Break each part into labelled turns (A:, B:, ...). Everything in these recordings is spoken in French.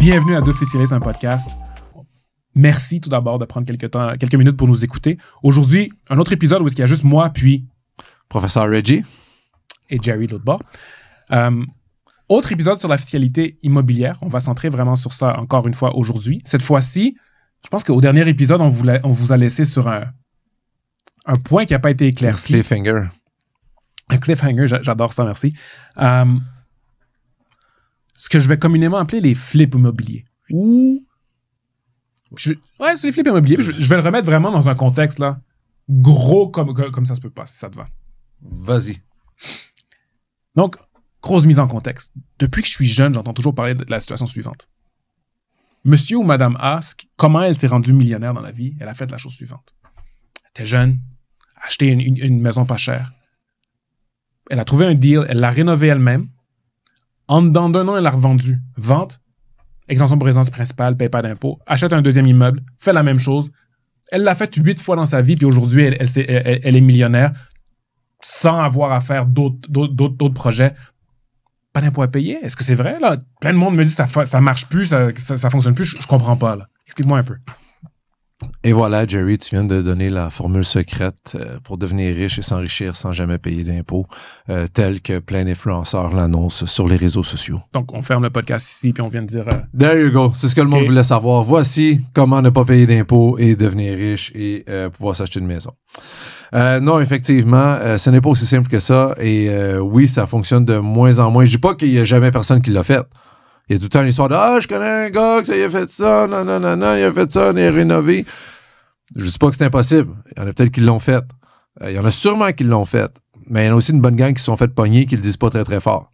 A: Bienvenue à Deux Officialistes, un podcast. Merci tout d'abord de prendre quelques minutes pour nous écouter. Aujourd'hui, un autre épisode où il y a juste moi, puis...
B: Professeur Reggie.
A: Et Jerry de l'autre bord. Autre épisode sur la fiscalité immobilière. On va centrer vraiment sur ça encore une fois aujourd'hui. Cette fois-ci, je pense qu'au dernier épisode, on vous a laissé sur un point qui n'a pas été éclairci.
B: Cliffhanger.
A: Un cliffhanger, j'adore ça, merci. Ce que je vais communément appeler les flips immobiliers. C'est les flips immobiliers. Je vais le remettre vraiment dans un contexte là, gros comme ça se peut pas, si ça te va.
B: Vas-y.
A: Donc, grosse mise en contexte. Depuis que je suis jeune, j'entends toujours parler de la situation suivante. Monsieur ou Madame A, comment elle s'est rendue millionnaire dans la vie? Elle a fait la chose suivante. Elle était jeune, a acheté une maison pas chère. Elle a trouvé un deal, elle l'a rénové elle-même. En dedans d'un an, elle l'a revendu. Vente, exemption pour résidence principale, paye pas d'impôt, achète un deuxième immeuble, fait la même chose. Elle l'a fait 8 fois dans sa vie, puis aujourd'hui, elle est millionnaire sans avoir à faire d'autres projets. Pas d'impôt à payer? Est-ce que c'est vrai? Là? Plein de monde me dit que ça marche plus, ça fonctionne plus. Je comprends pas. Là. Explique-moi un peu.
B: Et voilà, Jerry, tu viens de donner la formule secrète pour devenir riche et s'enrichir sans jamais payer d'impôts, tel que plein d'influenceurs l'annoncent sur les réseaux sociaux.
A: Donc, on ferme le podcast ici, puis on vient de dire...
B: There you go. C'est ce que le monde voulait savoir. Voici comment ne pas payer d'impôts et devenir riche et pouvoir s'acheter une maison. Non, effectivement, ce n'est pas aussi simple que ça. Et oui, ça fonctionne de moins en moins. Je dis pas qu'il n'y a jamais personne qui l'a fait. Il y a tout le temps l'histoire de « Ah, je connais un gars qui a fait ça, non, il a fait ça, il a rénové. » Je dis pas que c'est impossible. Il y en a peut-être qui l'ont fait. Il y en a sûrement qui l'ont fait. Mais il y en a aussi une bonne gang qui se sont fait pogner qui le disent pas très, très fort.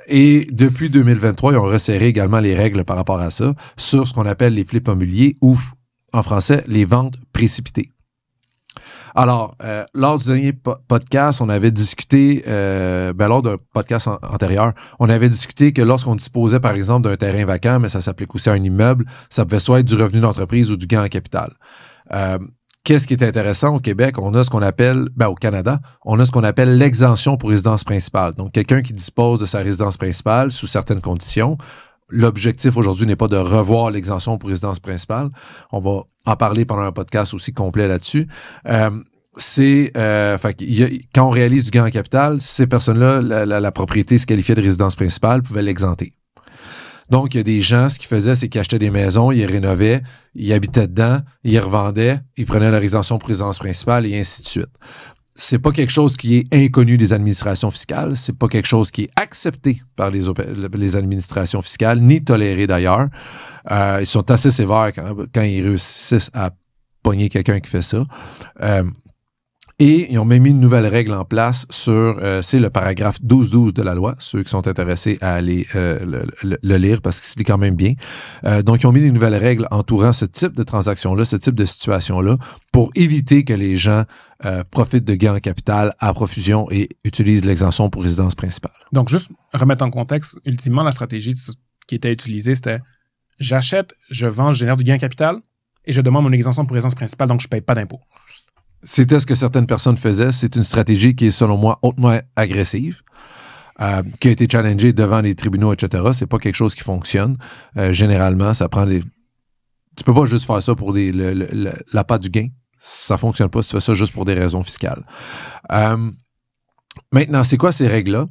B: Et depuis 2023, ils ont resserré également les règles par rapport à ça sur ce qu'on appelle les flips immobiliers ou, en français, les ventes précipitées. Alors, lors du dernier podcast, on avait discuté, lors d'un podcast antérieur, on avait discuté que lorsqu'on disposait, par exemple, d'un terrain vacant, mais ça s'applique aussi à un immeuble, ça pouvait soit être du revenu d'entreprise ou du gain en capital. Qu'est-ce qui est intéressant au Québec? On a ce qu'on appelle, au Canada, on a ce qu'on appelle l'exemption pour résidence principale. Donc, quelqu'un qui dispose de sa résidence principale sous certaines conditions. L'objectif aujourd'hui n'est pas de revoir l'exemption pour résidence principale. On va en parler pendant un podcast aussi complet là-dessus. Quand on réalise du gain en capital, ces personnes-là, la propriété se qualifiait de résidence principale, pouvaient l'exenter. Donc, il y a des gens, ce qu'ils faisaient, c'est qu'ils achetaient des maisons, ils les rénovaient, ils habitaient dedans, ils les revendaient, ils prenaient leur exemption pour résidence principale et ainsi de suite. C'est pas quelque chose qui est inconnu des administrations fiscales, c'est pas quelque chose qui est accepté par les administrations fiscales, ni toléré d'ailleurs. Ils sont assez sévères quand ils réussissent à pogner quelqu'un qui fait ça. Et ils ont même mis une nouvelle règle en place sur, c'est le paragraphe 12.12 de la loi, ceux qui sont intéressés à aller le lire parce que c'est quand même bien. Donc, ils ont mis des nouvelles règles entourant ce type de transaction-là, ce type de situation-là, pour éviter que les gens profitent de gains en capital à profusion et utilisent l'exemption pour résidence principale.
A: Donc, juste remettre en contexte, ultimement, la stratégie qui était utilisée, c'était j'achète, je vends, je génère du gain en capital et je demande mon exemption pour résidence principale, donc je ne paye pas d'impôt.
B: C'était ce que certaines personnes faisaient. C'est une stratégie qui est, selon moi, hautement agressive, qui a été challengée devant les tribunaux, etc. C'est pas quelque chose qui fonctionne. Généralement, ça prend des... Tu peux pas juste faire ça pour l'appât du gain. Ça fonctionne pas si tu fais ça juste pour des raisons fiscales. Maintenant, c'est quoi ces règles-là?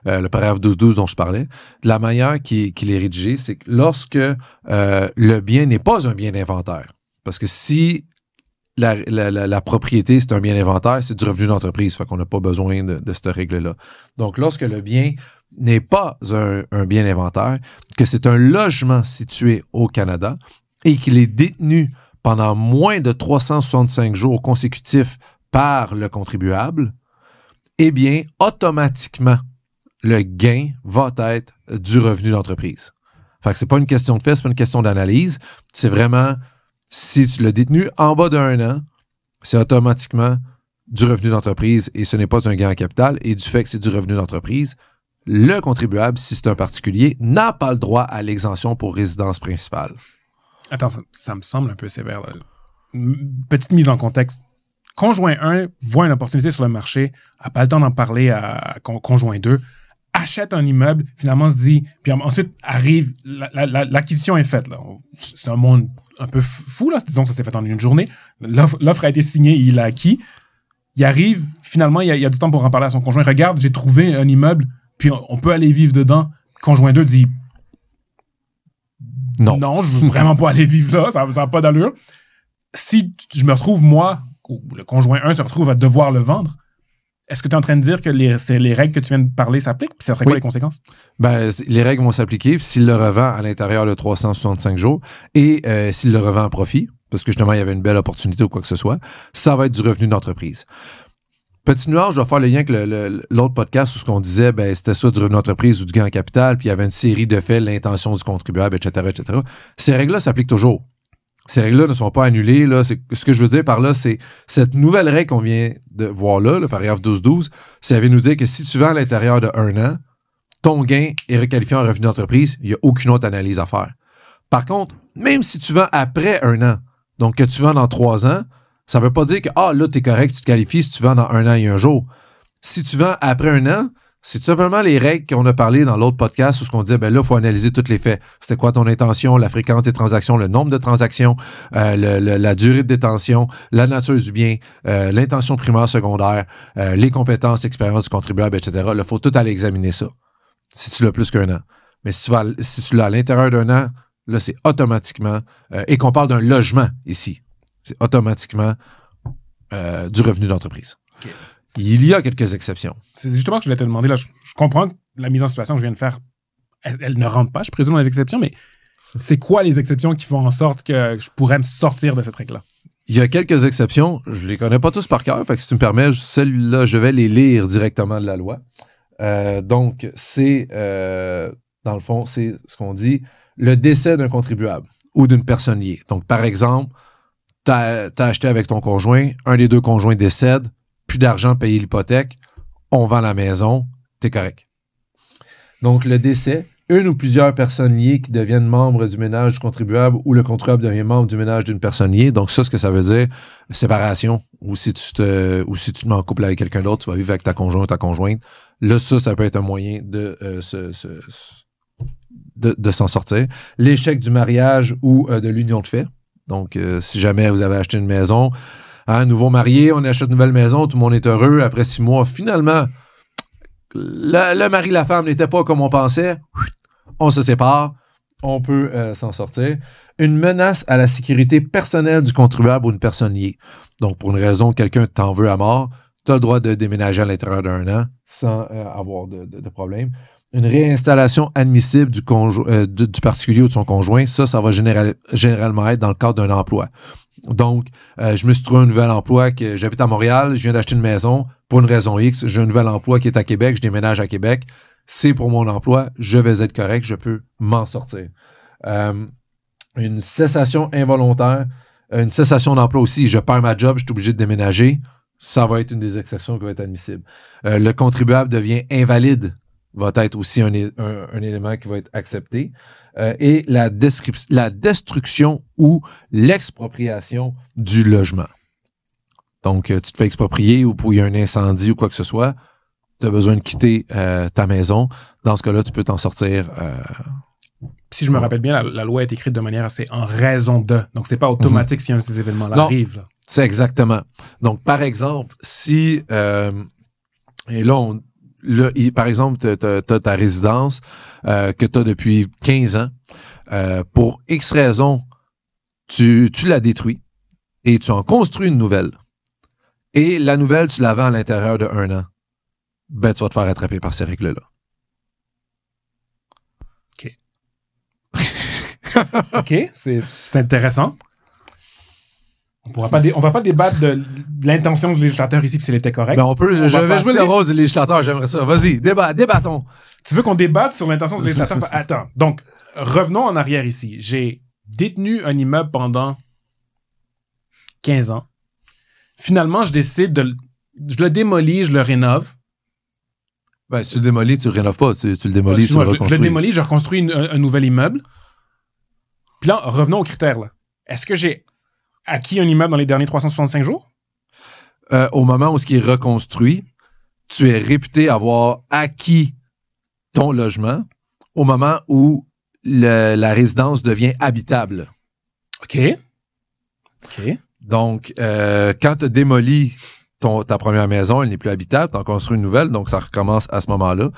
B: Le paragraphe 12.12 dont je parlais. De la manière qu'il est rédigé, c'est que lorsque le bien n'est pas un bien d'inventaire, parce que si la propriété, c'est un bien d'inventaire, c'est du revenu d'entreprise, fait qu'on n'a pas besoin de cette règle-là. Donc, lorsque le bien n'est pas un bien d'inventaire, que c'est un logement situé au Canada et qu'il est détenu pendant moins de 365 jours consécutifs par le contribuable, eh bien, automatiquement, le gain va être du revenu d'entreprise. Fait que c'est pas une question de fait, c'est pas une question d'analyse, c'est vraiment... Si tu l'as détenu en bas d'un an, c'est automatiquement du revenu d'entreprise et ce n'est pas un gain en capital. Et du fait que c'est du revenu d'entreprise, le contribuable, si c'est un particulier, n'a pas le droit à l'exemption pour résidence principale.
A: Attends, ça me semble un peu sévère. Là. Petite mise en contexte. Conjoint 1 voit une opportunité sur le marché, n'a pas le temps d'en parler à conjoint 2, achète un immeuble, finalement se dit, puis ensuite arrive, l'acquisition est faite. Là. C'est un monde un peu fou, là. Disons que ça s'est fait en une journée. L'offre a été signée, il l'a acquis. Il arrive, finalement, il y a du temps pour en parler à son conjoint. Regarde, j'ai trouvé un immeuble, puis on peut aller vivre dedans. Conjoint 2 dit non, je veux vraiment pas aller vivre là, ça n'a pas d'allure. Si je me retrouve, moi, ou le conjoint 1 se retrouve à devoir le vendre, est-ce que tu es en train de dire que les règles que tu viens de parler s'appliquent? Puis ça serait quoi les conséquences?
B: Ben, les règles vont s'appliquer s'il le revend à l'intérieur de 365 jours et s'il le revend à profit, parce que justement, il y avait une belle opportunité ou quoi que ce soit, ça va être du revenu d'entreprise. Petite nuance, je vais faire le lien avec l'autre podcast où ce qu'on disait, ben, c'était soit du revenu d'entreprise ou du gain en capital, puis il y avait une série de faits, l'intention du contribuable, etc., etc. Ces règles-là s'appliquent toujours. Ces règles-là ne sont pas annulées. Là. Ce que je veux dire par là, c'est cette nouvelle règle qu'on vient de voir là, le paragraphe 12.12, ça vient nous dire que si tu vends à l'intérieur de 1 an, ton gain est requalifié en revenu d'entreprise, il n'y a aucune autre analyse à faire. Par contre, même si tu vends après 1 an, donc que tu vends dans 3 ans, ça ne veut pas dire que là, tu es correct, tu te qualifies si tu vends dans 1 an et 1 jour. Si tu vends après 1 an, c'est tout simplement les règles qu'on a parlé dans l'autre podcast où ce qu'on disait, ben là, il faut analyser tous les faits. C'était quoi ton intention, la fréquence des transactions, le nombre de transactions, la durée de détention, la nature du bien, l'intention primaire, secondaire, les compétences, l'expérience du contribuable, etc. Là, il faut tout aller examiner ça. Si tu l'as plus qu'1 an. Mais si tu l'as à l'intérieur d'1 an, là, c'est automatiquement, et qu'on parle d'un logement ici, c'est automatiquement du revenu d'entreprise. Okay. Il y a quelques exceptions.
A: C'est justement ce que je voulais te demander. Là, je comprends que la mise en situation que je viens de faire, elle ne rentre pas, je présume, dans les exceptions, mais c'est quoi les exceptions qui font en sorte que je pourrais me sortir de cette règle-là?
B: Il y a quelques exceptions. Je les connais pas tous par cœur. Fait que si tu me permets, celles-là, je vais les lire directement de la loi. Donc, c'est, dans le fond, c'est ce qu'on dit, le décès d'un contribuable ou d'une personne liée. Donc, par exemple, t'as acheté avec ton conjoint, un des deux conjoints décède, plus d'argent pour payer l'hypothèque, on vend la maison, t'es correct. Donc, le décès, une ou plusieurs personnes liées qui deviennent membres du ménage du contribuable ou le contribuable devient membre du ménage d'une personne liée. Donc, ça, ce que ça veut dire, séparation, ou si tu te mets en couple avec quelqu'un d'autre, tu vas vivre avec ta conjointe ou ta conjointe. Là, ça peut être un moyen de s'en sortir. L'échec du mariage ou de l'union de fait. Donc, si jamais vous avez acheté une maison, nouveau marié, on achète une nouvelle maison, tout le monde est heureux. Après 6 mois, finalement, le mari et la femme n'étaient pas comme on pensait. On se sépare. On peut s'en sortir. Une menace à la sécurité personnelle du contribuable ou une personne liée. Donc, pour une raison, quelqu'un t'en veut à mort, tu as le droit de déménager à l'intérieur d'1 an sans avoir de problème. Une réinstallation admissible du particulier ou de son conjoint, ça va généralement être dans le cadre d'un emploi. Donc, je me suis trouvé un nouvel emploi, que j'habite à Montréal, je viens d'acheter une maison pour une raison X, j'ai un nouvel emploi qui est à Québec, je déménage à Québec, c'est pour mon emploi, je vais être correct, je peux m'en sortir. Une cessation involontaire, une cessation d'emploi aussi, je perds ma job, je suis obligé de déménager, ça va être une des exceptions qui va être admissible. Le contribuable devient invalide, va être aussi un élément qui va être accepté. Et la destruction ou l'expropriation du logement. Donc, tu te fais exproprier ou il y a un incendie ou quoi que ce soit, tu as besoin de quitter ta maison. Dans ce cas-là, tu peux t'en sortir.
A: Si je me rappelle bien, la loi est écrite de manière assez en raison de. Donc, c'est pas automatique si un de ces événements-là arrive. Là.
B: C'est exactement. Donc, par exemple, si... et là, par exemple, tu as ta résidence que tu as depuis 15 ans. Pour X raison, tu la détruis et tu en construis une nouvelle. Et la nouvelle, tu la vends à l'intérieur de 1 an. Ben, tu vas te faire attraper par ces règles-là.
A: OK. OK, c'est intéressant. On va pas débattre de l'intention du législateur ici, puis si elle était correcte.
B: Ben je vais jouer le rôle du législateur, j'aimerais ça. Vas-y, débattons.
A: Tu veux qu'on débatte sur l'intention du législateur? Attends, donc, revenons en arrière ici. J'ai détenu un immeuble pendant 15 ans. Finalement, je décide je le démolis, je le rénove.
B: Ben, si tu le démolis, tu le rénoves pas. Tu le démolis, tu le reconstruis.
A: Je le démolis, je reconstruis un nouvel immeuble. Puis là, revenons aux critères. Là. Est-ce que j'ai acquis un immeuble dans les derniers 365 jours?
B: Au moment où ce qui est reconstruit, tu es réputé avoir acquis ton logement au moment où la résidence devient habitable.
A: OK.
B: Donc, quand tu as démoli ta première maison, elle n'est plus habitable, tu en construis une nouvelle, donc ça recommence à ce moment-là.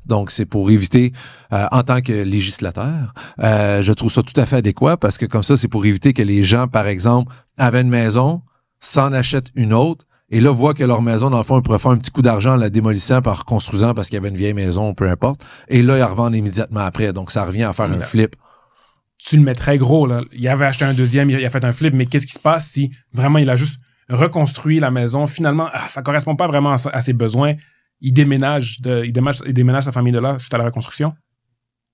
B: Donc, c'est pour éviter, en tant que législateur, je trouve ça tout à fait adéquat parce que comme ça, c'est pour éviter que les gens, par exemple, avaient une maison, s'en achètent une autre, et là, voient que leur maison, dans le fond, ils pourraient faire un petit coup d'argent en la démolissant, en reconstruisant parce qu'il y avait une vieille maison, peu importe. Et là, ils la revendent immédiatement après. Donc, ça revient à faire un flip.
A: Tu le mets très gros, là. Il avait acheté un deuxième, il a fait un flip, mais qu'est-ce qui se passe si vraiment il a juste reconstruit la maison? Finalement, ça correspond pas vraiment à ses besoins. Il déménage sa famille de là suite à la reconstruction.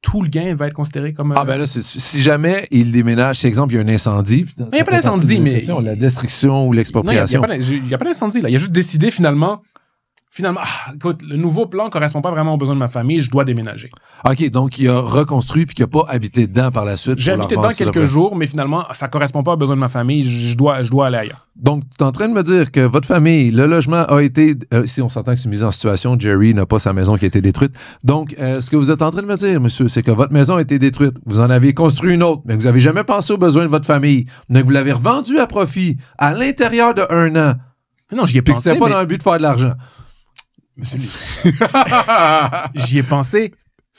A: Tout le gain va être considéré comme...
B: Ah ben là, si jamais il déménage, par exemple, il y a un incendie...
A: Il n'y a pas d'incendie, mais...
B: La destruction ou l'expropriation.
A: Il n'y a pas d'incendie, là. Il a juste décidé, finalement, écoute, le nouveau plan ne correspond pas vraiment aux besoins de ma famille, je dois déménager.
B: OK, donc il a reconstruit puis qu'il n'a pas habité dedans par la suite.
A: J'ai habité dedans quelques jours, mais finalement, ça ne correspond pas aux besoins de ma famille, je dois aller ailleurs.
B: Donc, tu es en train de me dire que votre famille, le logement a été... si on s'entend que c'est mis en situation, Jerry n'a pas sa maison qui a été détruite. Donc, ce que vous êtes en train de me dire, monsieur, c'est que votre maison a été détruite. Vous en avez construit une autre, mais vous n'avez jamais pensé aux besoins de votre famille. Donc, vous l'avez revendue à profit à l'intérieur de 1 an.
A: Non, j'y ai pensé.
B: C'était pas dans le but de faire de l'argent.
A: Monsieur j'y ai pensé.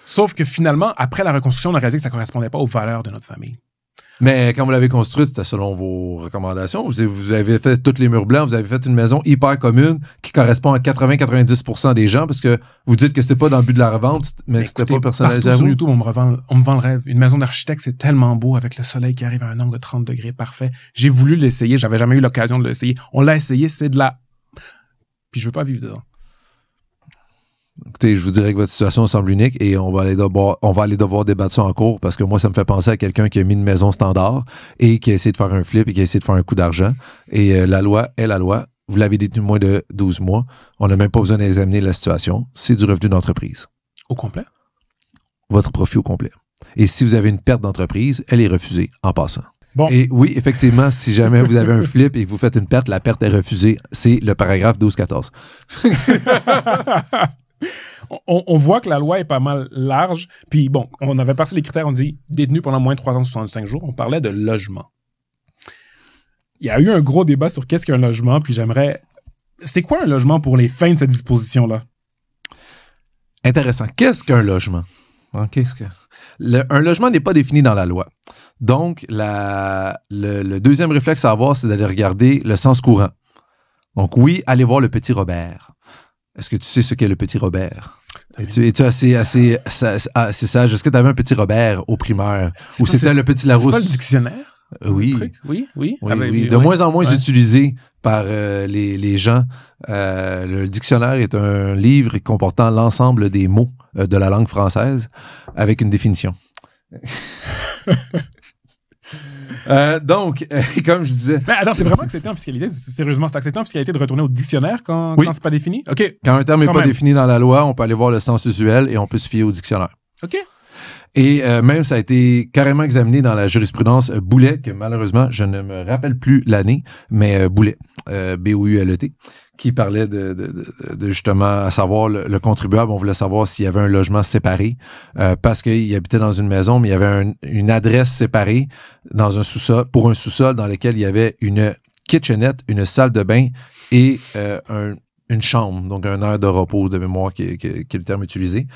A: Sauf que finalement, après la reconstruction, on a réalisé que ça ne correspondait pas aux valeurs de notre famille.
B: Mais quand vous l'avez construite, c'était selon vos recommandations. Vous avez fait tous les murs blancs, vous avez fait une maison hyper commune qui correspond à 80-90% des gens parce que vous dites que c'était pas dans le but de la revente, mais c'était pas personnalisé à vous.
A: Sur YouTube, on me vend le rêve. Une maison d'architecte, c'est tellement beau avec le soleil qui arrive à un angle de 30 degrés, parfait. J'ai voulu l'essayer, j'avais jamais eu l'occasion de l'essayer. On l'a essayé, c'est de la... Puis je veux pas vivre dedans.
B: Écoutez, je vous dirais que votre situation semble unique et on va aller devoir débattre ça en cours parce que moi, ça me fait penser à quelqu'un qui a mis une maison standard et qui a essayé de faire un flip et qui a essayé de faire un coup d'argent. Et la loi est la loi. Vous l'avez détenu moins de 12 mois. On n'a même pas besoin d'examiner la situation. C'est du revenu d'entreprise.
A: Au complet?
B: Votre profit au complet. Et si vous avez une perte d'entreprise, elle est refusée en passant.
A: Bon.
B: Et oui, effectivement, si jamais vous avez un flip et que vous faites une perte, la perte est refusée. C'est le paragraphe 12-14.
A: On voit que la loi est pas mal large. Puis bon, on avait passé les critères, on dit détenu pendant moins de 365 jours. On parlait de logement. Il y a eu un gros débat sur qu'est-ce qu'un logement, puis j'aimerais... C'est quoi un logement pour les fins de cette disposition-là?
B: Intéressant. Qu'est-ce qu'un logement? Un logement n'est pas défini dans la loi. Donc, le deuxième réflexe à avoir, c'est d'aller regarder le sens courant. Donc oui, allez voir le Petit Robert. Est-ce que tu sais ce qu'est le Petit Robert? Es-tu assez sage? Est-ce que tu avais un Petit Robert au primaire? Ou c'était le Petit Larousse?
A: C'est pas le dictionnaire?
B: Oui.
A: Oui.
B: De moins en moins utilisé par les gens. Le dictionnaire est un livre comportant l'ensemble des mots de la langue française avec une définition. Donc, comme je disais...
A: Mais attends, c'est vraiment accepté en fiscalité? Sérieusement, c'est accepté en fiscalité de retourner au dictionnaire quand c'est pas défini? OK.
B: Quand un terme n'est pas défini dans la loi, on peut aller voir le sens usuel et on peut se fier au dictionnaire.
A: OK.
B: Et même, ça a été carrément examiné dans la jurisprudence Boulet, que malheureusement, je ne me rappelle plus l'année, mais Boulet, B-O-U-L-E-T, qui parlait de justement, à savoir, le contribuable, on voulait savoir s'il y avait un logement séparé, parce qu'il habitait dans une maison, mais il y avait une adresse séparée dans un sous-sol, pour un sous-sol dans lequel il y avait une kitchenette, une salle de bain et une chambre, donc un aire de repos de mémoire qui est le terme utilisé.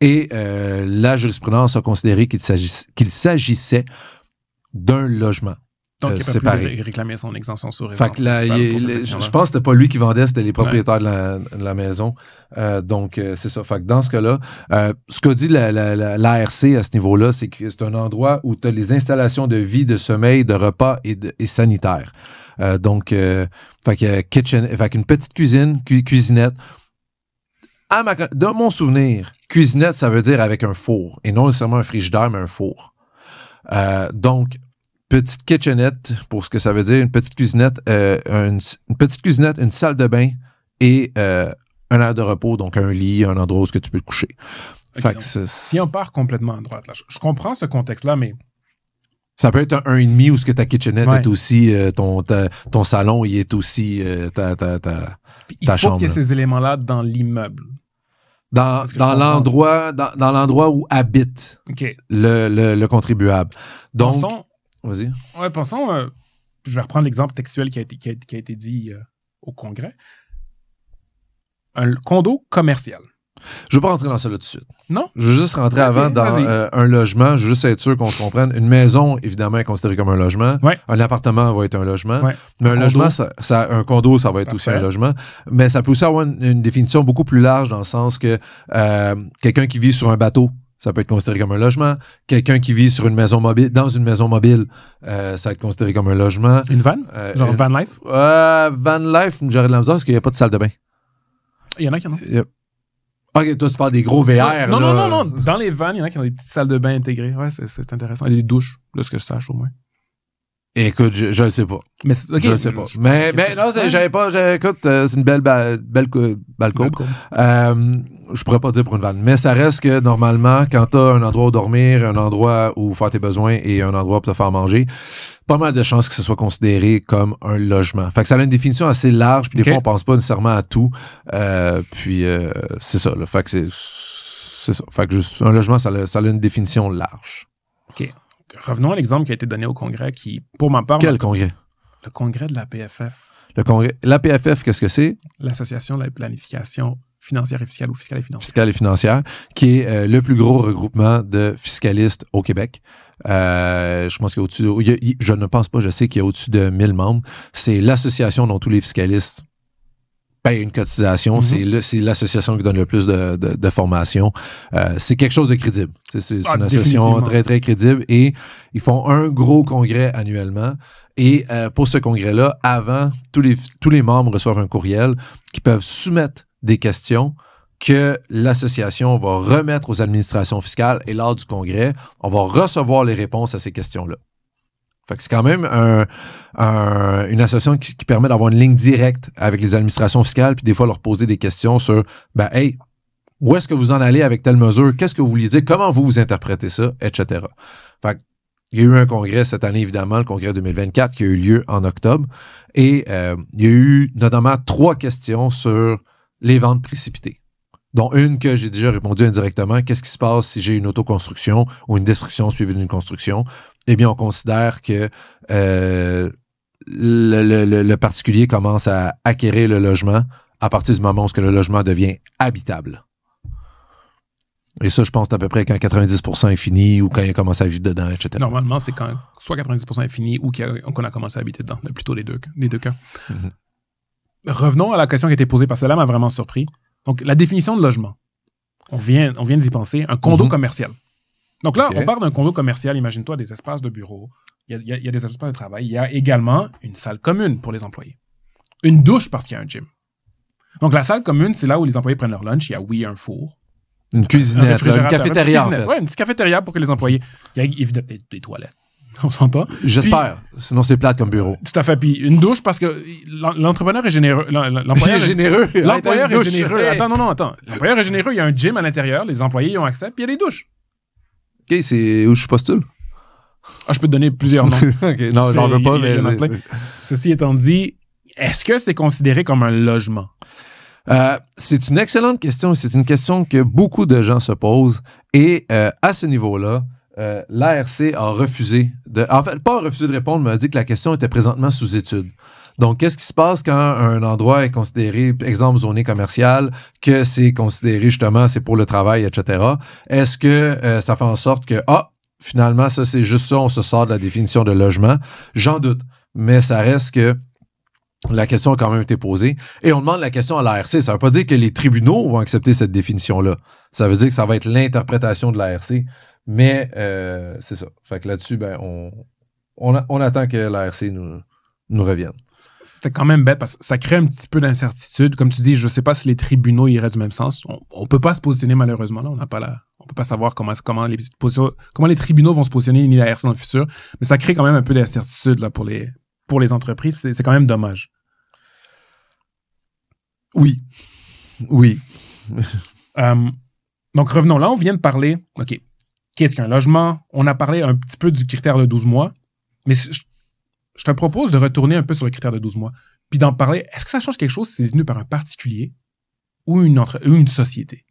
B: Et la jurisprudence a considéré qu'il s'agissait d'un logement.
A: Donc, il
B: séparé.
A: peut plus réclamer son exemption sur
B: résidence. Je pense que c'était pas lui qui vendait, c'était les propriétaires de la maison. Donc, c'est ça. Fait que dans ce cas-là, ce qu'a dit l'ARC à ce niveau-là, c'est que c'est un endroit où tu as les installations de vie, de sommeil, de repas et sanitaire. Donc, fait qu'une petite cuisinette. Dans mon souvenir, cuisinette, ça veut dire avec un four, et non nécessairement un frigidaire, mais un four. Donc, petite kitchenette, pour ce que ça veut dire, une petite cuisinette, une salle de bain et un aire de repos, donc un lit, un endroit où tu peux te coucher.
A: Okay, si on part complètement à droite, là, je comprends ce contexte-là, mais...
B: Ça peut être un 1,5 où ce que ta kitchenette est aussi, ton salon, il est aussi ta chambre.
A: Il faut qu'il y ait ces éléments-là dans l'immeuble.
B: Dans l'endroit où habite le contribuable. Donc, vas-y.
A: Ouais, pensons, je vais reprendre l'exemple textuel qui a été dit au Congrès. Un condo commercial.
B: Je ne veux pas rentrer dans ça là tout de suite.
A: Non?
B: Je veux juste rentrer avant dans un logement. Je veux juste être sûr qu'on se comprenne. Une maison, évidemment, est considérée comme un logement.
A: Ouais.
B: Un appartement va être un logement.
A: Ouais.
B: Mais un logement, un condo, ça va être aussi un logement. Mais ça peut aussi avoir une définition beaucoup plus large dans le sens que quelqu'un qui vit sur un bateau, ça peut être considéré comme un logement. Quelqu'un qui vit sur une maison mobile, dans une maison mobile, ça va être considéré comme un logement.
A: Une van? Genre van life?
B: Van life, j'aurais de la misère parce qu'il n'y a pas de salle de bain.
A: Il y en a qui en ont.
B: OK, toi, tu parles des gros VR.
A: Non. Dans les vannes, il y en a qui ont des petites salles de bain intégrées. Ouais, c'est intéressant. Il y a des douches, là, ce que je sache, au moins.
B: Écoute, je le sais pas.
A: Mais
B: je le sais pas. Mais non, j'avais pas. Écoute, c'est une belle courbe. Je pourrais pas dire pour une vanne. Mais ça reste que normalement, quand t'as un endroit où dormir, un endroit où faire tes besoins et un endroit pour te faire manger, pas mal de chances que ce soit considéré comme un logement. Fait que ça a une définition assez large, puis des fois, on pense pas nécessairement à tout. C'est ça, là. Fait que c'est ça. Fait que un logement, ça a une définition large.
A: OK. Revenons à l'exemple qui a été donné au Congrès qui, pour ma part...
B: Quel congrès?
A: Le Congrès de la PFF.
B: Le Congrès. L'APFF, qu'est-ce que c'est?
A: L'Association de la planification financière et fiscale ou fiscale et financière.
B: Fiscale et financière, qui est le plus gros regroupement de fiscalistes au Québec. Je pense qu'il y a au-dessus je ne pense pas, je sais qu'il y a au-dessus de 1000 membres. C'est l'association dont tous les fiscalistes payent une cotisation. C'est l'association qui donne le plus de formation. C'est quelque chose de crédible. C'est une association très, très crédible et ils font un gros congrès annuellement. Et pour ce congrès-là, avant, tous les membres reçoivent un courriel qui peuvent soumettre des questions que l'association va remettre aux administrations fiscales et lors du congrès, on va recevoir les réponses à ces questions-là. Fait que c'est quand même une association qui permet d'avoir une ligne directe avec les administrations fiscales puis des fois leur poser des questions sur hey, où est-ce que vous en allez avec telle mesure? Qu'est-ce que vous voulez dire? Comment vous interprétez ça? Etc. Fait que il y a eu un congrès cette année, évidemment, le congrès 2024 qui a eu lieu en octobre et il y a eu notamment 3 questions sur les ventes précipitées, dont une que j'ai déjà répondu indirectement. Qu'est-ce qui se passe si j'ai une autoconstruction ou une destruction suivie d'une construction? Eh bien, on considère que le particulier commence à acquérir le logement à partir du moment où le logement devient habitable. Et ça, je pense, c'est à peu près quand 90% est fini ou quand il a commencé à vivre dedans, etc.
A: Normalement, c'est quand soit 90% est fini ou qu'on a commencé à habiter dedans. Plutôt les deux cas. Mm-hmm. Revenons à la question qui a été posée parce que celle-là m'a vraiment surpris. Donc, la définition de logement. On vient d'y penser. Un condo commercial. Donc là, on parle d'un condo commercial. Imagine-toi des espaces de bureau. Il y a des espaces de travail. Il y a également une salle commune pour les employés. Une douche parce qu'il y a un gym. Donc, la salle commune, c'est là où les employés prennent leur lunch. Il y a un four.
B: Une cuisinette, une cafétéria, en fait.
A: Oui, une petite cafétéria pour que les employés... Il y a évidemment des toilettes. On s'entend?
B: J'espère. Sinon, c'est plate comme bureau.
A: Tout à fait. Puis une douche parce que l'entrepreneur est généreux. L'employeur est généreux. L'employeur est généreux. Attends. L'employeur est généreux. Il y a un gym à l'intérieur. Les employés y ont accès. Puis il y a des douches.
B: OK, c'est où je postule?
A: Je peux te donner plusieurs noms.
B: OK, non, j'en veux pas, mais...
A: Ceci étant dit, est-ce que c'est considéré comme un logement?
B: C'est une excellente question. C'est une question que beaucoup de gens se posent. Et à ce niveau-là, l'ARC a refusé pas refusé de répondre, mais a dit que la question était présentement sous étude. Donc, qu'est-ce qui se passe quand un endroit est considéré, exemple, zoné commercial, que c'est considéré justement, c'est pour le travail, etc. Est-ce que ça fait en sorte que, finalement, ça, c'est juste ça, on se sort de la définition de logement? J'en doute. Mais ça reste que la question a quand même été posée. Et on demande la question à l'ARC. Ça ne veut pas dire que les tribunaux vont accepter cette définition-là. Ça veut dire que ça va être l'interprétation de l'ARC. Mais c'est ça. Fait que là-dessus, on attend que l'ARC nous revienne.
A: C'était quand même bête parce que ça crée un petit peu d'incertitude. Comme tu dis, je ne sais pas si les tribunaux iraient du même sens. On ne peut pas se positionner malheureusement. Là. On ne peut pas savoir comment les tribunaux vont se positionner ni l'ARC dans le futur. Mais ça crée quand même un peu d'incertitude là, pour les entreprises. C'est quand même dommage.
B: Oui.
A: Donc revenons là. On vient de parler... OK. Qu'est-ce qu'un logement? On a parlé un petit peu du critère de 12 mois, mais je te propose de retourner un peu sur le critère de 12 mois, puis d'en parler. Est-ce que ça change quelque chose si c'est tenu par un particulier ou une société?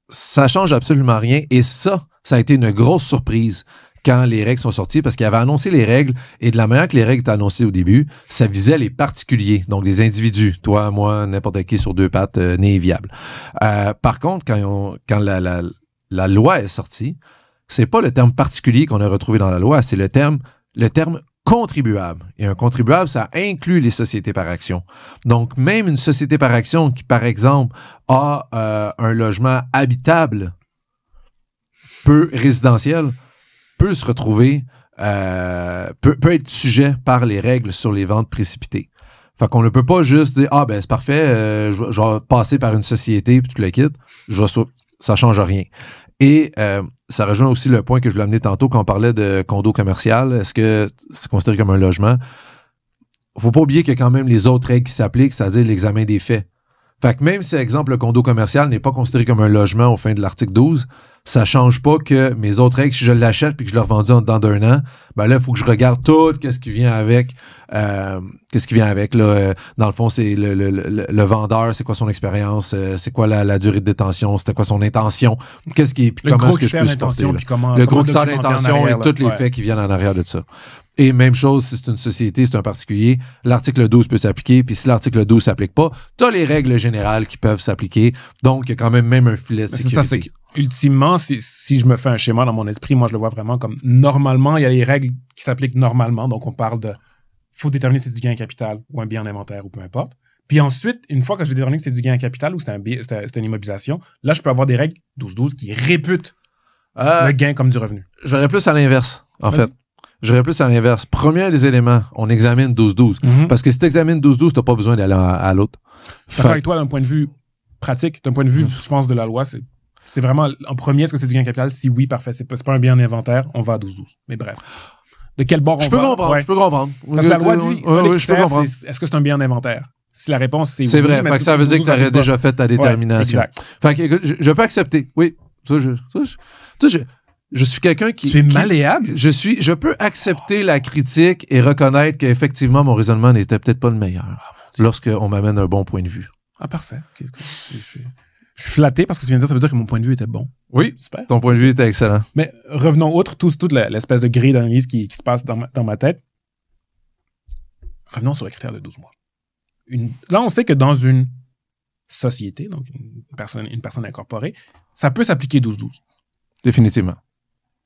B: ça change absolument rien. Et ça a été une grosse surprise quand les règles sont sorties, parce qu'ils avaient annoncé les règles, et de la manière que les règles étaient annoncées au début, ça visait les particuliers, donc les individus, toi, moi, n'importe qui sur deux pattes, né et viable. Par contre, quand la loi est sortie, c'est pas le terme particulier qu'on a retrouvé dans la loi, c'est le terme contribuable. Et un contribuable, ça inclut les sociétés par action. Donc, même une société par action qui, par exemple, a un logement habitable, peu résidentiel, peut se retrouver, peut être sujet par les règles sur les ventes précipitées. Fait qu'on ne peut pas juste dire « Ah, ben c'est parfait, je vais passer par une société puis tu le quittes. » Ça change rien. Et ça rejoint aussi le point que je voulais amener tantôt quand on parlait de condo commercial. Est-ce que c'est considéré comme un logement? Faut pas oublier qu'il y a quand même les autres règles qui s'appliquent, c'est-à-dire l'examen des faits. Fait que même si, exemple, le condo commercial n'est pas considéré comme un logement au fin de l'article 12, ça change pas que mes autres règles, si je l'achète puis que je l'ai revendu en dedans d'un an, ben là, il faut que je regarde tout qu'est-ce qui vient avec. Là, dans le fond, c'est le vendeur, c'est quoi son expérience, c'est quoi la durée de détention, c'était quoi son intention, puis comment est-ce que je peux supporter. Le gros critère d'intention et tous les faits qui viennent en arrière de ça. Et même chose, si c'est une société, c'est un particulier, l'article 12 peut s'appliquer, puis si l'article 12 ne s'applique pas, tu as les règles générales qui peuvent s'appliquer. Donc, il y a quand même un filet de sécurité.
A: C'est ça, ultimement, si je me fais un schéma dans mon esprit, moi, je le vois vraiment comme normalement, il y a les règles qui s'appliquent normalement. Donc, on parle de faut déterminer si c'est du gain en capital ou un bien en inventaire ou peu importe. Puis ensuite, une fois que j'ai déterminé que c'est du gain en capital ou c'est une immobilisation, là, je peux avoir des règles 12-12 qui réputent le gain comme du revenu.
B: J'aurais plus à l'inverse, en fait. J'aurais plus à l'inverse. Premier des éléments, on examine 12-12. Parce que si tu examines 12-12, tu n'as pas besoin d'aller à l'autre.
A: Je suis d'accord avec toi d'un point de vue pratique. D'un point de vue, je pense, de la loi, c'est vraiment en premier, est-ce que c'est du gain en capital? Si oui, parfait. C'est pas un bien en inventaire, on va à 12-12. Mais bref. De quel bord on va?
B: Je peux comprendre.
A: Parce que la loi dit,
B: je peux comprendre.
A: Est-ce que c'est un bien en inventaire? Si la réponse c'est oui.
B: C'est vrai. Fait que ça veut dire que tu aurais déjà fait ta détermination.
A: Ouais, exact.
B: Fait que écoute, je peux accepter. Oui. Je suis quelqu'un qui...
A: Tu es malléable?
B: Je peux accepter la critique et reconnaître qu'effectivement, mon raisonnement n'était peut-être pas le meilleur lorsqu'on m'amène un bon point de vue.
A: Ah, parfait. Okay, cool. Je suis flatté parce que tu viens de dire, ça veut dire que mon point de vue était bon.
B: Oui, super. Ton point de vue était excellent.
A: Mais revenons outre toute l'espèce de grille d'analyse qui se passe dans ma tête. Revenons sur le critère de 12 mois. Là, on sait que dans une société, donc une personne incorporée, ça peut s'appliquer 12-12.
B: Définitivement.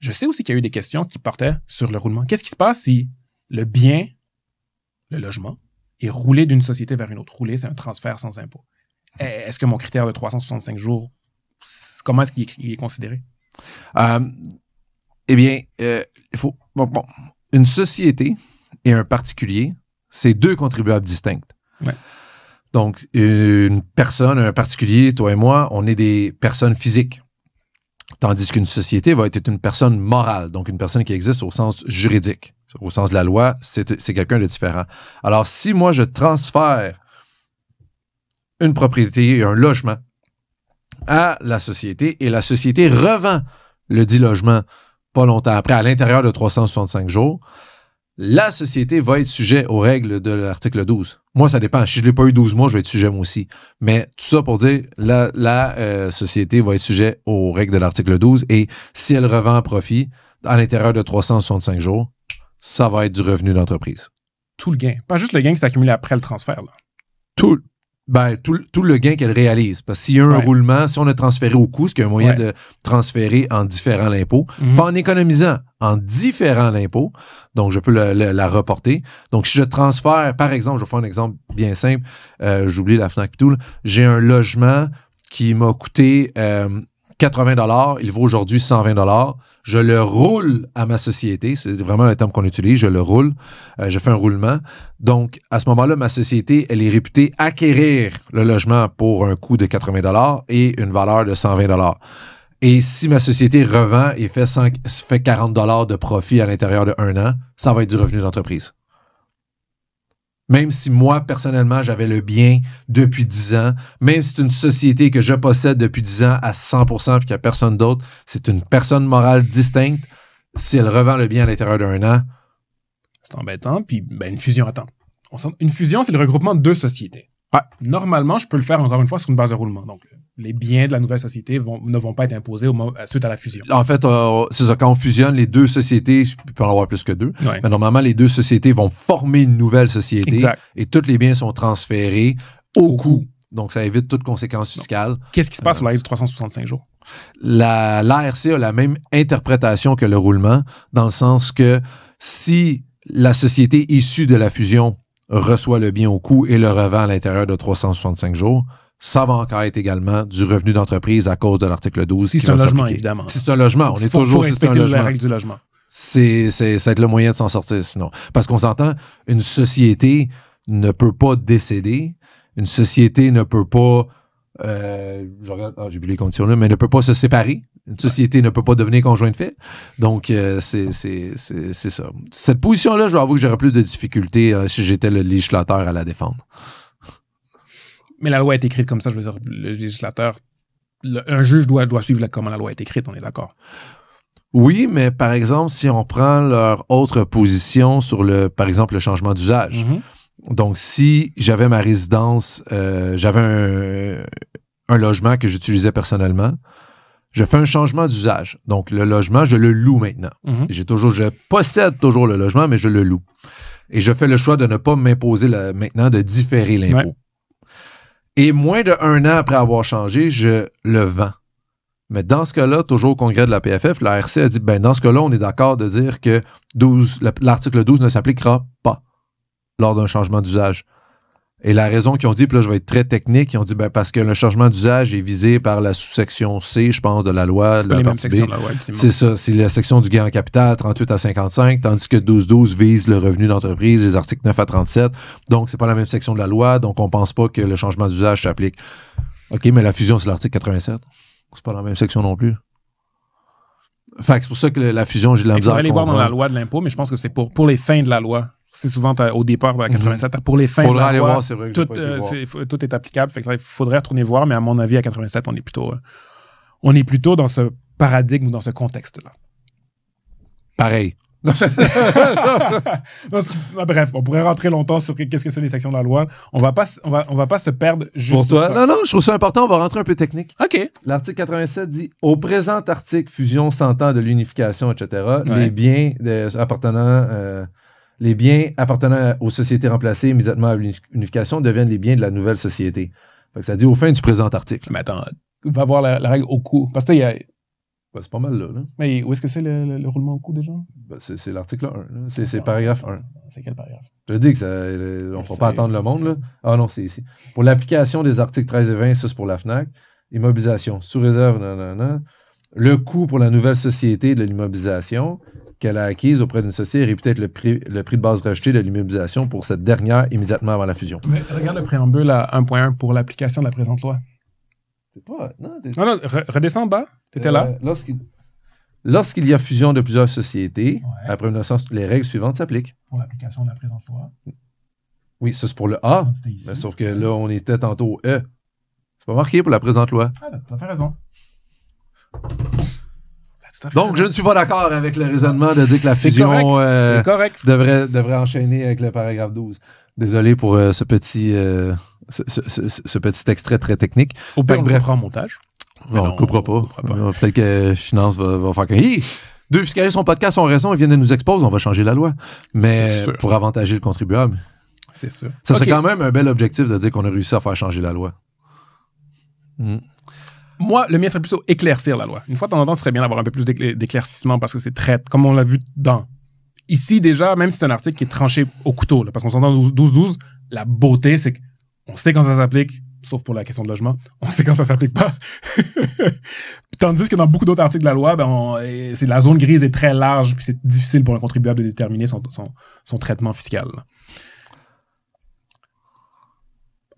A: Je sais aussi qu'il y a eu des questions qui portaient sur le roulement. Qu'est-ce qui se passe si le bien, le logement, est roulé d'une société vers une autre? Roulé, c'est un transfert sans impôt. Est-ce que mon critère de 365 jours, comment est-ce qu'il est considéré?
B: Eh bien, il faut... Bon, une société et un particulier, c'est deux contribuables distincts.
A: Ouais.
B: Donc, une personne, un particulier, toi et moi, on est des personnes physiques. Tandis qu'une société va être une personne morale, donc une personne qui existe au sens juridique. Au sens de la loi, c'est quelqu'un de différent. Alors, si moi, je transfère une propriété et un logement à la société et la société revend le dit logement pas longtemps après, à l'intérieur de 365 jours, la société va être sujet aux règles de l'article 12. Moi, ça dépend. Si je ne l'ai pas eu 12 mois, je vais être sujet moi aussi. Mais tout ça pour dire, la société va être sujet aux règles de l'article 12 et si elle revend à profit à l'intérieur de 365 jours, ça va être du revenu d'entreprise.
A: Tout le gain. Pas juste le gain qui s'accumule après le transfert. Là.
B: Tout le gain qu'elle réalise. Parce que s'il y a un roulement, si on a transféré au coût, ce qui est un moyen de transférer en différant l'impôt, pas en économisant, en différant l'impôt, donc je peux la reporter. Donc, si je transfère, par exemple, je vais faire un exemple bien simple, j'oublie la FNAC et tout, là, j'ai un logement qui m'a coûté 80 $, il vaut aujourd'hui 120 $. Je le roule à ma société. C'est vraiment le terme qu'on utilise. Je le roule. Je fais un roulement. Donc, à ce moment-là, ma société, elle est réputée acquérir le logement pour un coût de 80 $ et une valeur de 120 $. Et si ma société revend et fait 40 $ de profit à l'intérieur de 1 an, ça va être du revenu d'entreprise. Même si moi, personnellement, j'avais le bien depuis 10 ans, même si c'est une société que je possède depuis 10 ans à 100% puis qu'il n'y a personne d'autre, c'est une personne morale distincte. Si elle revend le bien à l'intérieur d'un an...
A: C'est embêtant. Puis une fusion, attends. Une fusion, c'est le regroupement de deux sociétés. Ouais. Normalement, je peux le faire encore une fois sur une base de roulement. Donc, les biens de la nouvelle société ne vont pas être imposés suite à la fusion.
B: En fait, c'est ça, quand on fusionne les deux sociétés, il peut en avoir plus que deux, mais normalement, les deux sociétés vont former une nouvelle société et tous les biens sont transférés au coût. Donc, ça évite toute conséquence fiscale.
A: Qu'est-ce qui se passe sur la règle du 365 jours?
B: L'ARC a la même interprétation que le roulement, dans le sens que si la société issue de la fusion reçoit le bien au coût et le revend à l'intérieur de 365 jours, ça va encore être également du revenu d'entreprise à cause de l'article 12.
A: Si c'est un logement, évidemment.
B: Si c'est un logement, on est toujours si c'est un logement.
A: La règle du logement.
B: Ça va être le moyen de s'en sortir sinon. Parce qu'on s'entend, une société ne peut pas décéder, une société ne peut pas, j'ai oublié les conditions là, mais ne peut pas se séparer. Une société ne peut pas devenir conjoint de fait. Donc, c'est ça. Cette position-là, je dois avouer que j'aurais plus de difficultés si j'étais le législateur à la défendre.
A: Mais la loi est écrite comme ça, je veux dire, le législateur, un juge doit suivre comment la loi est écrite, on est d'accord.
B: Oui, mais par exemple, si on prend leur autre position sur par exemple, le changement d'usage. Donc, si j'avais ma résidence, j'avais un logement que j'utilisais personnellement, je fais un changement d'usage. Donc, le logement, je le loue maintenant. Je possède toujours le logement, mais je le loue. Et je fais le choix de ne pas m'imposer maintenant de différer l'impôt. Et moins d'1 an après avoir changé, je le vends. Mais dans ce cas-là, toujours au congrès de la PFF, la RC a dit, dans ce cas-là, on est d'accord de dire que l'article 12 ne s'appliquera pas lors d'un changement d'usage. Et la raison qu'ils ont dit, puis là, je vais être très technique, ils ont dit, parce que le changement d'usage est visé par la sous-section C, je pense, de la loi.
A: C'est pas les mêmes sections de la loi,
B: c'est ça, c'est la section du gain en capital, 38 à 55, tandis que 12-12 vise le revenu d'entreprise, les articles 9 à 37. Donc, c'est pas la même section de la loi, donc on pense pas que le changement d'usage s'applique. OK, mais la fusion, c'est l'article 87. C'est pas la même section non plus. Fait que c'est pour ça que la fusion, j'ai de la misère.
A: Il faut aller voir dans la loi de l'impôt, mais je pense que c'est pour les fins de la loi. C'est souvent au départ de la 87. Pour les fins de la loi,
B: voir, c'est vrai que
A: tout est applicable. Fait que il faudrait retourner voir, mais à mon avis, à 87, on est plutôt dans ce paradigme ou dans ce contexte-là.
B: Pareil.
A: Bref, on pourrait rentrer longtemps sur qu'est-ce que c'est les sections de la loi. On va pas se perdre juste
B: pour toi.
A: Ça.
B: Non, je trouve ça important. On va rentrer un peu technique.
A: OK.
B: L'article 87 dit « Au présent article, fusion s'entend de l'unification, etc. Les biens appartenant aux sociétés remplacées immédiatement à l'unification deviennent les biens de la nouvelle société. » Fait que ça dit au fin du présent article.
A: Mais attends, va voir la règle au coût. Parce que il y a...
B: c'est pas mal là.
A: Mais où est-ce que c'est le roulement au coût déjà?
B: C'est l'article 1. C'est le paragraphe 1.
A: C'est quel paragraphe?
B: Je dis que on ne fera pas attendre le monde. Là. Ah non, c'est ici. Pour l'application des articles 13 et 20, ça c'est pour la FNAC. Immobilisation sous réserve, le coût pour la nouvelle société de l'immobilisation qu'elle a acquise auprès d'une société réputé être le prix de base rejeté de l'immobilisation pour cette dernière immédiatement avant la fusion.
A: Mais regarde le préambule à 1.1 pour l'application de la présente loi. Non, redescends bas. T'étais là.
B: Lorsqu'il y a fusion de plusieurs sociétés, après une naissance, les règles suivantes s'appliquent.
A: Pour l'application de la présente loi.
B: Oui, ça c'est pour le A. Mais sauf que là, on était tantôt au E. C'est pas marqué pour la présente loi.
A: Ah, t'as fait raison.
B: Donc, je ne suis pas d'accord avec le raisonnement de dire que la fusion devrait enchaîner avec le paragraphe 12. Désolé pour ce petit extrait très technique.
A: Au pire, on le coupera en montage.
B: Non, on ne coupera pas. Peut-être que Finance va faire que... Hey, deux fiscalistes son podcast ont raison, ils viennent de nous exposer, on va changer la loi. Mais pour avantager le contribuable.
A: C'est sûr.
B: Ça serait quand même un bel objectif de dire qu'on a réussi à faire changer la loi.
A: Moi, le mien serait plutôt éclaircir la loi. Une fois de temps en temps, ce serait bien d'avoir un peu plus d'éclaircissement parce que c'est très... Comme on l'a vu ici, déjà, même si c'est un article qui est tranché au couteau, là, parce qu'on s'entend 12-12, la beauté, c'est qu'on sait quand ça s'applique, sauf pour la question de logement, on sait quand ça s'applique pas. Tandis que dans beaucoup d'autres articles de la loi, la zone grise est très large, puis c'est difficile pour un contribuable de déterminer son traitement fiscal.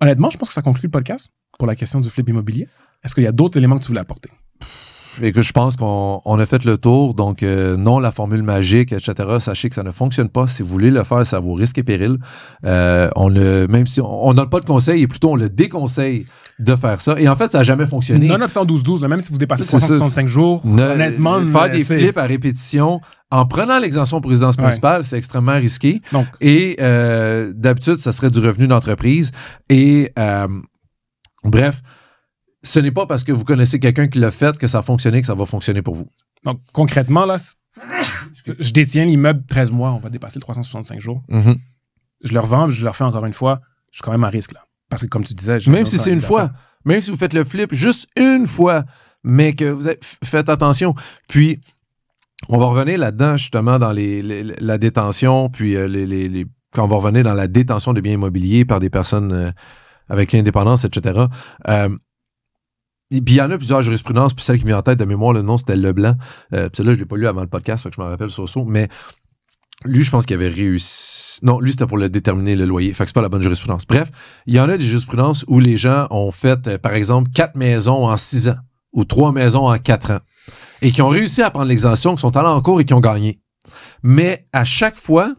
A: Honnêtement, je pense que ça conclut le podcast pour la question du flip immobilier. Est-ce qu'il y a d'autres éléments que tu voulais apporter?
B: Et que je pense qu'on a fait le tour. Donc, non, la formule magique, etc., sachez que ça ne fonctionne pas. Si vous voulez le faire, c'est à vos risques et périls. Même si on n'a pas de conseil, et plutôt on le déconseille de faire ça. Et en fait, ça n'a jamais fonctionné.
A: Non, 912, même si vous dépassez 365 jours, honnêtement...
B: Faire des flips à répétition en prenant l'exemption pour résidence principale, c'est extrêmement risqué. Donc, et d'habitude, ça serait du revenu d'entreprise. Et bref... ce n'est pas parce que vous connaissez quelqu'un qui l'a fait que ça a fonctionné, que ça va fonctionner pour vous.
A: Donc, concrètement, là, je détiens l'immeuble 13 mois, on va dépasser le 365 jours.
B: Mm-hmm.
A: Je le revends, je le refais encore une fois, je suis quand même à risque, là. Parce que, comme tu disais...
B: Même si c'est une fois, même si vous faites le flip juste une fois, mais que vous faites attention. Puis, on va revenir là-dedans, justement, dans la détention, puis quand on va revenir dans la détention de biens immobiliers par des personnes avec l'indépendance, etc. Et puis, il y en a plusieurs jurisprudences, puis celle qui me vient en tête de mémoire, le nom, c'était Leblanc. Puis celle-là, je ne l'ai pas lu avant le podcast, fait que je m'en rappelle Soso, mais lui, je pense qu'il avait réussi... Non, lui, c'était pour le déterminer le loyer. Fait que c'est pas la bonne jurisprudence. Bref, il y en a des jurisprudences où les gens ont fait, par exemple, 4 maisons en 6 ans ou 3 maisons en 4 ans et qui ont réussi à prendre l'exemption, qui sont allés en cours et qui ont gagné. Mais à chaque fois,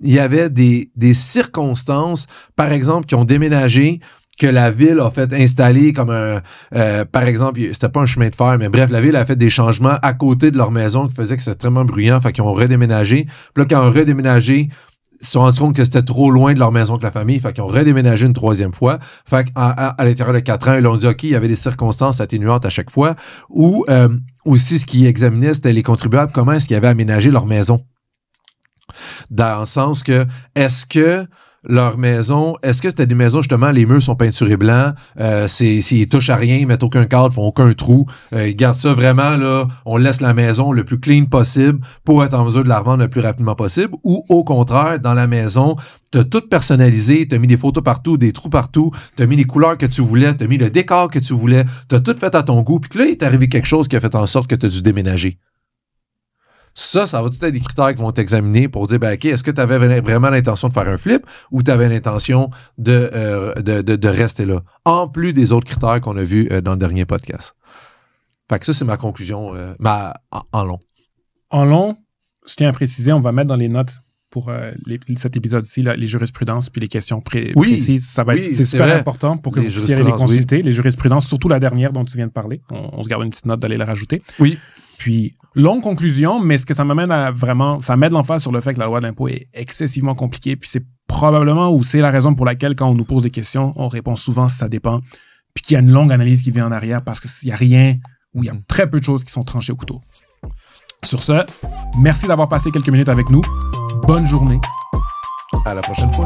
B: il y avait des circonstances, par exemple, qui ont déménagé, que la ville a fait installer comme un... par exemple, c'était pas un chemin de fer, mais bref, la ville a fait des changements à côté de leur maison qui faisaient que c'était extrêmement bruyant, fait qu'ils ont redéménagé. Puis là, quand ils ont redéménagé, ils se sont rendus compte que c'était trop loin de leur maison que la famille, fait qu'ils ont redéménagé une 3e fois. Fait qu'à l'intérieur de 4 ans, ils ont dit, OK, il y avait des circonstances atténuantes à chaque fois. Ou aussi, ce qu'ils examinaient, c'était les contribuables, comment est-ce qu'ils avaient aménagé leur maison. Dans le sens que, est-ce que c'était des maisons, justement, les murs sont peinturés blancs, s'ils touchent à rien, ils mettent aucun cadre, font aucun trou, ils gardent ça vraiment, là, on laisse la maison le plus clean possible pour être en mesure de la revendre le plus rapidement possible, ou au contraire, dans la maison, t'as tout personnalisé, t'as mis des photos partout, des trous partout, t'as mis les couleurs que tu voulais, t'as mis le décor que tu voulais, t'as tout fait à ton goût, puis que là, il est arrivé quelque chose qui a fait en sorte que t'as dû déménager. Ça va tout être des critères qui vont t'examiner pour dire, ben, OK, est-ce que tu avais vraiment l'intention de faire un flip ou tu avais l'intention de rester là? En plus des autres critères qu'on a vus dans le dernier podcast. Fait que ça, c'est ma conclusion en long.
A: En long, je tiens à préciser, on va mettre dans les notes pour cet épisode-ci, là, les jurisprudences puis les questions précises. Ça va être, c'est super important pour que vous puissiez les consulter. Oui. Les jurisprudences, surtout la dernière dont tu viens de parler. On se garde une petite note d'aller la rajouter.
B: Oui.
A: Puis, longue conclusion, mais ce que ça m'amène à vraiment... Ça met de l'emphase sur le fait que la loi de l'impôt est excessivement compliquée. Puis c'est probablement, ou c'est la raison pour laquelle, quand on nous pose des questions, on répond souvent « ça dépend ». Puis qu'il y a une longue analyse qui vient en arrière parce qu'il n'y a rien, ou il y a très peu de choses qui sont tranchées au couteau. Sur ce, merci d'avoir passé quelques minutes avec nous. Bonne journée.
B: À la prochaine fois.